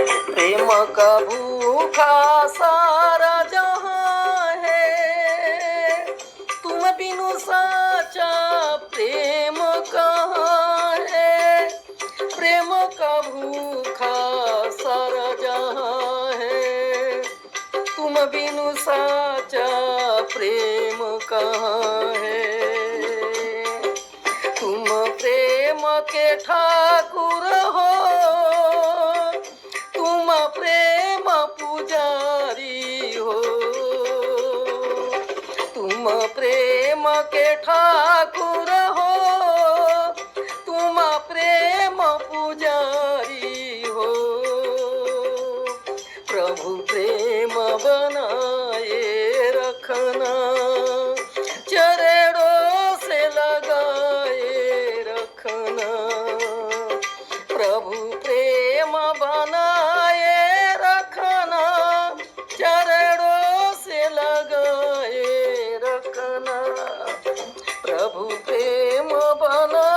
प्रेम का भूखा सारा जहां है, तुम बिनु साचा प्रेम कहाँ है। प्रेम का भूखा सारा जहां है, तुम बिनु साचा प्रेम कहाँ है। तुम प्रेम के ठाकुर हो, तुम प्रेम पुजारी हो। तुम प्रेम के ठाकुर हो, तुम प्रेम पुजारी हो। प्रभु प्रेम बनाए रखना, चरणों से लगाए रखना। प्रभु प्रेम बनाए रखना, चरणों से लगाए रखना। प्रभु प्रेम बना